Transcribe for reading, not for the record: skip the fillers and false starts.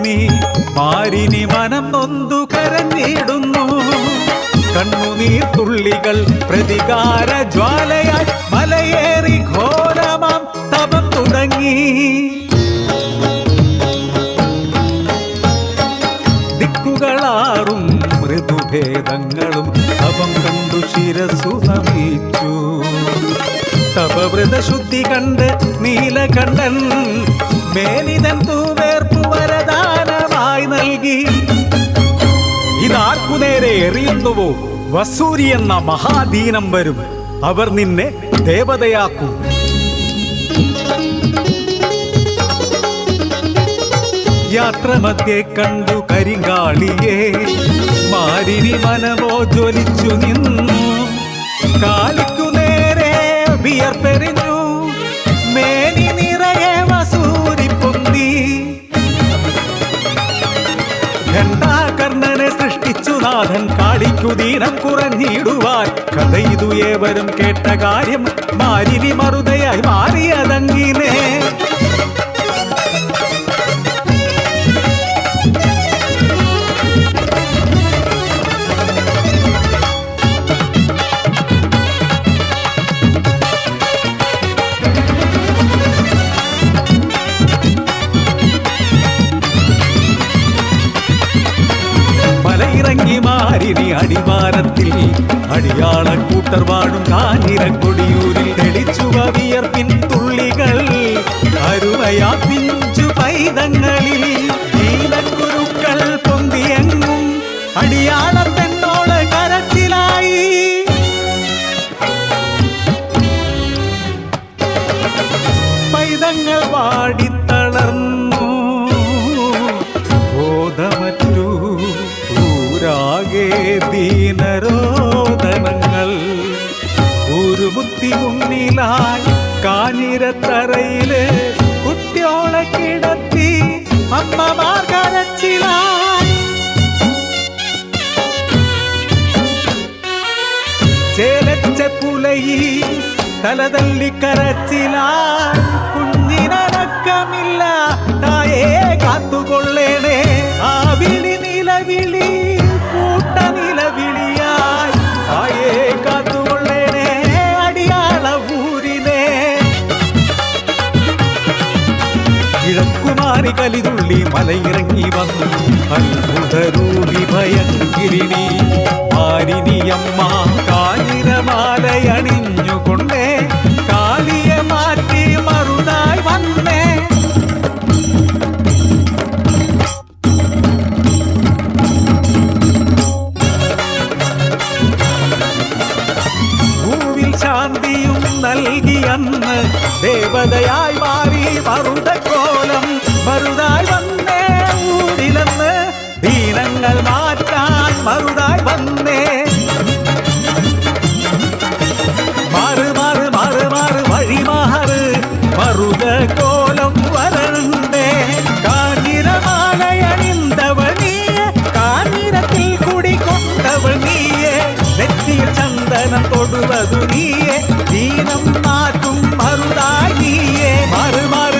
നീ മാരിനി മനം നൊന്തു കരഞ്ഞിടുന്നു. കണ്ണുനീർ തുള്ളികൾ പ്രതികാര ജ്വാലയായി മലയേറി ഘോരമാം തപം തുടങ്ങി. ദിക്കുകളാറും മൃദുഭേദങ്ങളും തപം കണ്ടു ശിരസു നമിച്ചു. തപവ്രതശുദ്ധി കണ്ട് നീലകണ്ഠൻ മേനിതൻ തൂവേർപ്പു വരദാനമായി നൽകി. ഇതാർക്കു നേരെ എറിയുന്നുവോ വസൂരി എന്ന മഹാദീനം വരും. അവർ നിന്നെ ദേവതയാക്കും. യാത്രമധ്യേ കണ്ടു കരിങ്കാളിയെ മാരിനി മനമോ ജ്വലിച്ചു നിന്നു. കാലിക്കു നേരെ വിയർപ്പെറിഞ്ഞു, മേനി നിറയെ വസൂരി പൊന്തി. ഘണ്ടാകർണനെ സൃഷ്ടിച്ചു നാഥൻ കാളിക്കു ദീനം കുറഞ്ഞിടുവാൻ. കഥയിതു ഏവരും കേട്ട കാര്യം മാരിനി മറുതയായി മാറിയതങ്ങിനെ. ഇറങ്ങി മാരിനി അടിവാരത്തിൽ അടിയാളക്കൂട്ടർ വാഴും കാഞ്ഞിരക്കൊടിയൂരിൽ തെളിച്ചുവ വിയർപ്പിൻ തുള്ളികൾ അരുവയാ പിഞ്ചു പൈതങ്ങളിൽ. നീലക്കുരുക്കൾ പൊന്തിയെങ്ങും അടിയാളത്തെന്നോട് കരച്ചിലായി. പൈതങ്ങൾ വാടിത്തളർന്നു ബോധമറ്റു. ൂരാകെ ദീനരോദനങ്ങൾ ഒരു ബുദ്ധി മുന്നിലായി കാഞ്ഞിരത്തറയില് കുട്ടിയോളെ കിടത്തി അമ്മമാർ കരച്ചിലായി. ചേലച്ച പുലയി തലതല്ലി കരച്ചിലായി. കുഞ്ഞിനടക്കമില്ല തായേ കാത്തുകൊള്ളേണേ. ആ വിളി നിലവിളി കൂട്ട നിലവിളിയായി തായേ കാത്തുകൊള്ളേണേ അടിയാള ഊരിനെ. കിഴക്കുമാറി കലിതുള്ളി മലയിറങ്ങി വന്നു അത്ഭുതരൂപി ഭയങ്കിരിണി. മാരിനിയമ്മ കാഞ്ഞിരമാലയണിഞ്ഞുകൊണ്ടേ കാളിയെ മാറ്റി മറുതായി വന്നേ. ഭൂവിൽ ശാന്തിയും നൽകിയന്ന് ദേവതയായി മാറി മറുതക്കോലം മറുതായി വന്നേ. ഊരിലെന്ന് ദീനങ്ങൾ മാറ്റാൻ മറുതായി വന്നേ. മാറ് മാറ് മാറ് മാറ് വഴി മാറ് മറുതക്കോലം വരണ്ടേ. കാഞ്ഞിരമാലയണിന്തവൾ നീയെ, കാഞ്ഞിരത്തിൽ കുടികൊണ്ടവൾ നീയെ. നെറ്റിയിൽ ചന്ദനം തൊടുവതു നീയെ, ദീനം മാറ്റും മറുതായി നീയെ. മാറ് മാറ്